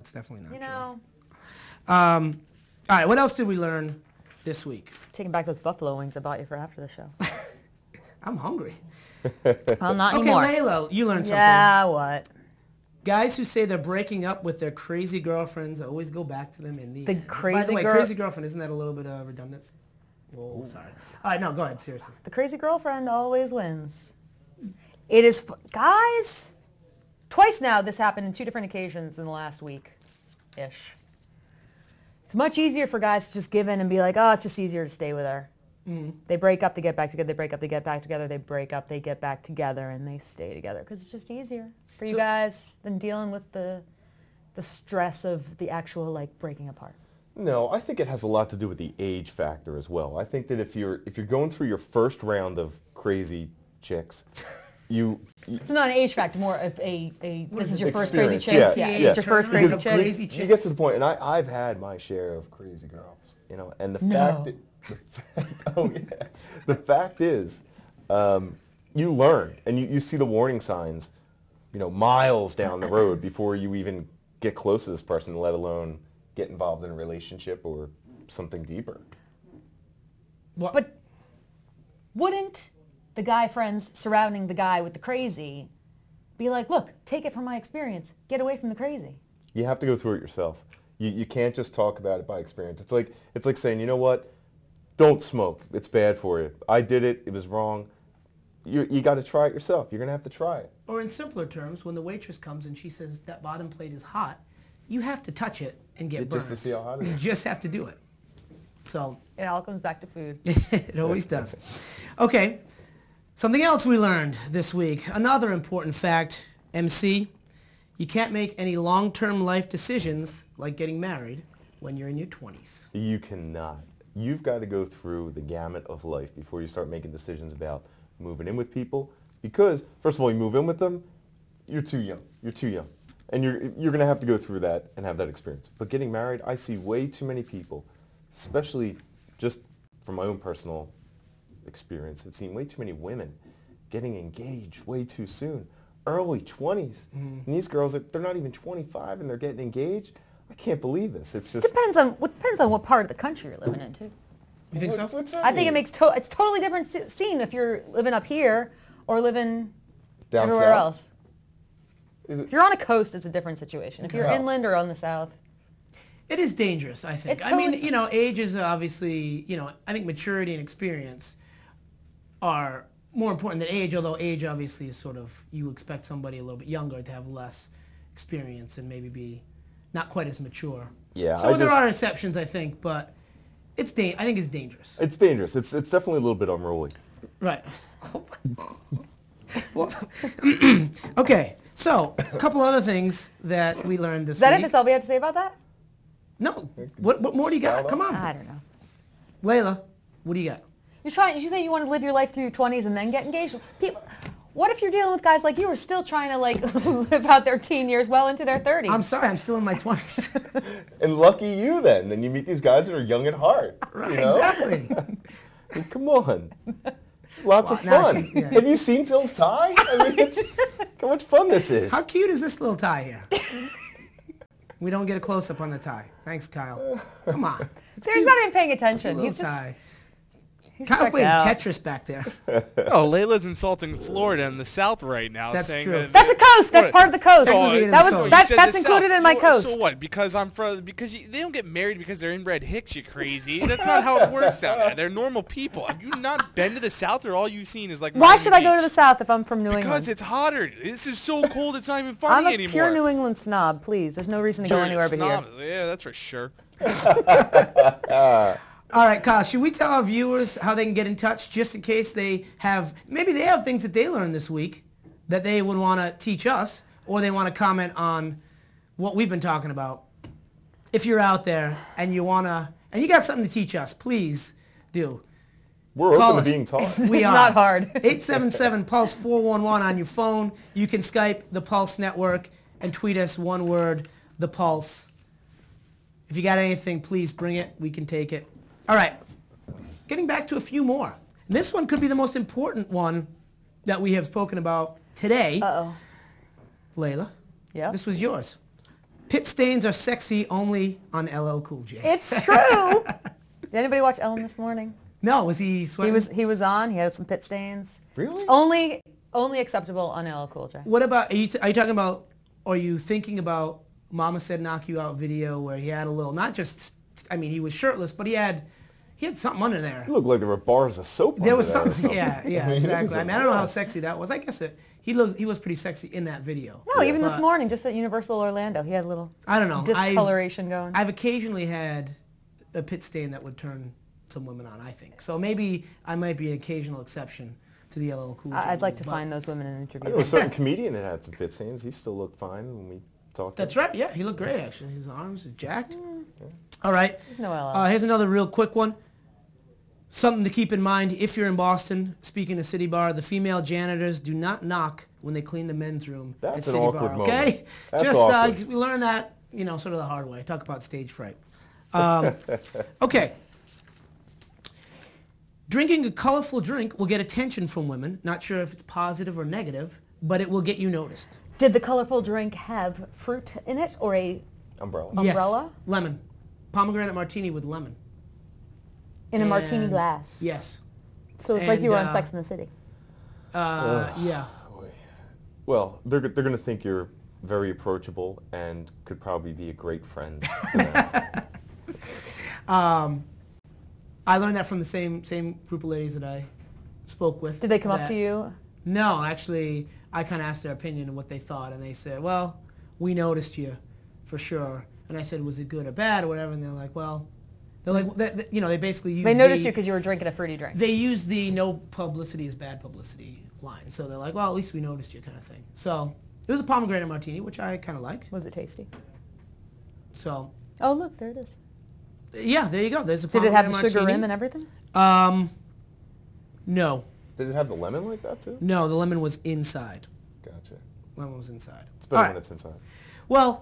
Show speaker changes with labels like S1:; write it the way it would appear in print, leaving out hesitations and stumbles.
S1: That's definitely not
S2: You
S1: true.
S2: know.
S1: All right, what else did we learn this week?
S2: Taking back those buffalo wings I bought you for after the show.
S1: I'm hungry.
S2: Well, not
S1: Okay,
S2: anymore.
S1: Leila, you learned something.
S2: Yeah, what?
S1: Guys who say they're breaking up with their crazy girlfriends always go back to them in the end. By
S2: crazy
S1: the way,
S2: girl-
S1: crazy girlfriend, isn't that a little bit redundant? Oh, sorry. All right, no, go ahead, seriously.
S2: The crazy girlfriend always wins. It is, guys, twice now this happened in 2 different occasions in the last week-ish. It's much easier for guys to just give in and be like, oh, it's just easier to stay with her. They break up, they get back together, they break up, they get back together, they break up, they get back together, and they stay together because it's just easier for you guys than dealing with the stress of the actual, like, breaking apart.
S3: No, I think it has a lot to do with the age factor as well. I think that if you're going through your first round of crazy chicks,
S2: It's not an age factor, more of this is your first
S3: experience.
S2: crazy chick.
S3: Yeah,
S2: It's your first crazy
S3: Because
S2: chick.
S3: you get to the point, and I've had my share of crazy girls, you know, and the fact is, you learn and you see the warning signs, you know, miles down the road before you even get close to this person, let alone get involved in a relationship or something deeper.
S2: But wouldn't the guy friends surrounding the guy with the crazy be like, look, take it from my experience, get away from the crazy?
S3: You have to go through it yourself. You can't just talk about it by experience. It's like saying, you know what, don't smoke. It's bad for you. I did it. It was wrong. You got to try it yourself. You're going to have to try it.
S1: Or in simpler terms, when the waitress comes and she says that bottom plate is hot, you have to touch it and get burned.
S3: Just to see how hot it is.
S1: You just have to do it. So
S2: It all comes back to food.
S1: it always does. Okay. Something else we learned this week. Another important fact, MC, you can't make any long-term life decisions like getting married when you're in your 20s.
S3: You cannot. You've got to go through the gamut of life before you start making decisions about moving in with people. Because, first of all, you move in with them, you're too young. You're too young. And you're going to have to go through that and have that experience. But getting married, I see way too many people, especially just from my own personal experience, I've seen way too many women getting engaged way too soon. Early 20s. And these girls, they're not even 25 and they're getting engaged. I can't believe this. It's just...
S2: Depends on what part of the country you're living in, too.
S1: You think so?
S3: What's that
S2: I think
S3: mean?
S2: it makes it's totally different scene if you're living up here or living
S3: Down
S2: everywhere
S3: south?
S2: else. If you're on a coast, it's a different situation. If you're inland or on the south.
S1: It is dangerous, I think.
S2: It's
S1: I mean,
S2: totally-
S1: you know, age is obviously, you know, I think maturity and experience are more important than age, although age obviously is sort of, you expect somebody a little bit younger to have less experience and maybe be not quite as mature.
S3: Yeah,
S1: So there are exceptions, I think, but I think it's dangerous.
S3: It's dangerous. It's definitely a little bit unruly.
S1: Right. Well, okay, so a couple other things that we learned this
S2: Is that
S1: week.
S2: it? That's all we have to say about that?
S1: No. What more do you got? Come on.
S2: I don't know.
S1: Layla, what do you got?
S2: You say you want to live your life through your 20s and then get engaged. What if you're dealing with guys like you who are still trying to like live out their teen years well into their 30s?
S1: I'm sorry, I'm still in my 20s.
S3: And lucky you then. Then you meet these guys that are young at heart.
S1: Right,
S3: you know?
S1: exactly.
S3: I mean, come on. Lots of
S1: now
S3: fun.
S1: yeah.
S3: Have you seen Phil's tie? I mean, it's how much fun this is.
S1: How cute is this little tie here? We don't get a close-up on the tie. Thanks, Kyle. Come on.
S2: He's not even paying attention.
S1: Little
S2: He's just
S1: tie.
S2: he's
S1: Kyle's
S2: checked
S1: playing
S2: out.
S1: Tetris back there.
S4: Oh, Layla's insulting Florida and the South right now.
S1: That's
S4: saying
S1: true.
S4: That
S2: That's a coast. That's
S4: What?
S2: part of the coast.
S1: Technically, it is
S2: That
S1: a
S2: was
S1: coast.
S4: You
S2: that,
S4: said
S2: that's
S4: the
S2: included
S4: South.
S2: in my
S4: So
S2: coast.
S4: what? Because I'm from they don't get married because they're inbred hicks. You crazy? That's not how it works out there. They're normal people. Have you not been to the South, or all you've seen is like?
S2: Why
S4: Miami
S2: should I go to the
S4: Beach?
S2: South if I'm from New
S4: Because
S2: England?
S4: it's hotter. This is so cold. It's not even
S2: I'm
S4: funny
S2: a
S4: anymore.
S2: pure New England snob. Please, there's no reason to go anywhere but here.
S4: Snobs. Yeah, that's for sure.
S1: All right, Kyle, should we tell our viewers how they can get in touch just in case maybe they have things that they learned this week that they would want to teach us, or they want to comment on what we've been talking about. If you're out there and you got something to teach us, please do.
S3: We're
S1: Call
S3: open
S1: us.
S3: to being taught.
S1: We are.
S2: not hard.
S1: 877-PULSE-411 on your phone. You can Skype the Pulse Network and tweet us one word, the Pulse. If you got anything, please bring it. We can take it. All right. Getting back to a few more. This one could be the most important one that we have spoken about today.
S2: Uh-oh.
S1: Layla,
S2: Yeah?
S1: this was yours. Pit stains are sexy only on LL Cool J.
S2: It's true. Did anybody watch Ellen this morning?
S1: No, was he sweating?
S2: He was on. He had some pit stains.
S3: Really?
S2: Only acceptable on LL Cool J.
S1: What about, are you talking about, are you thinking about Mama Said Knock You Out video where he had a little, not just, I mean, he was shirtless, but he had something under there.
S3: It looked like there were bars of soap
S1: There
S3: under
S1: was
S3: there or
S1: something, yeah,
S3: I mean,
S1: exactly. I mean, I don't know how
S3: mess.
S1: sexy that was. I guess he was pretty sexy in that video.
S2: No, even this
S1: But
S2: morning, just at Universal Orlando, he had a little
S1: I don't know.
S2: discoloration going.
S1: I've occasionally had a pit stain that would turn some women on, I think. So maybe I might be an occasional exception to the LL Cool J
S2: I'd like
S1: rule,
S2: to
S1: but-
S2: find those women and
S3: I
S2: interview
S3: know a
S2: them.
S3: certain comedian that had some pit stains. He still looked fine when we talked to him.
S1: That's right. Yeah, he looked great actually. His arms are jacked. All right.
S2: There's no LL.
S1: Here's another real quick one. Something to keep in mind if you're in Boston. Speaking of City Bar, the female janitors do not knock when they clean the men's room at
S3: That's an
S1: City
S3: awkward
S1: Bar.
S3: moment.
S1: Okay.
S3: That's
S1: Just
S3: awkward.
S1: we learned that sort of the hard way. Talk about stage fright. Okay. Drinking a colorful drink will get attention from women. Not sure if it's positive or negative, but it will get you noticed.
S2: Did the colorful drink have fruit in it or a
S3: Umbrella.
S1: Yes.
S2: Umbrella?
S1: Lemon. Pomegranate martini with lemon.
S2: in a martini
S1: And-
S2: glass?
S1: Yes.
S2: So it's like you were on
S1: And,
S2: Sex in the City.
S1: Yeah.
S3: Well, they're going to think you're very approachable and could probably be a great friend to them.
S1: I learned that from the same group of ladies that I spoke with.
S2: Did they come up
S1: that-
S2: to you?
S1: No, actually, I kind of asked their opinion and what they thought, and they said, well, we noticed you, for sure. And I said, was it good or bad or whatever? And they're like, well, they basically used
S2: They noticed you because you were drinking a fruity drink.
S1: They used the no publicity is bad publicity line. So they're like, well, at least we noticed you kind of thing. So it was a pomegranate martini, which I kind of liked.
S2: Was it tasty?
S1: So,
S2: Oh, look, there it is.
S1: yeah, there you go. There's a
S2: Did it have the
S1: pomegranate
S2: sugar
S1: martini.
S2: rim and everything?
S1: No.
S3: Did it have the lemon like that too?
S1: No, the lemon was inside.
S3: Gotcha.
S1: Lemon was inside.
S3: It's better
S1: All
S3: when
S1: right.
S3: it's inside.
S1: Well,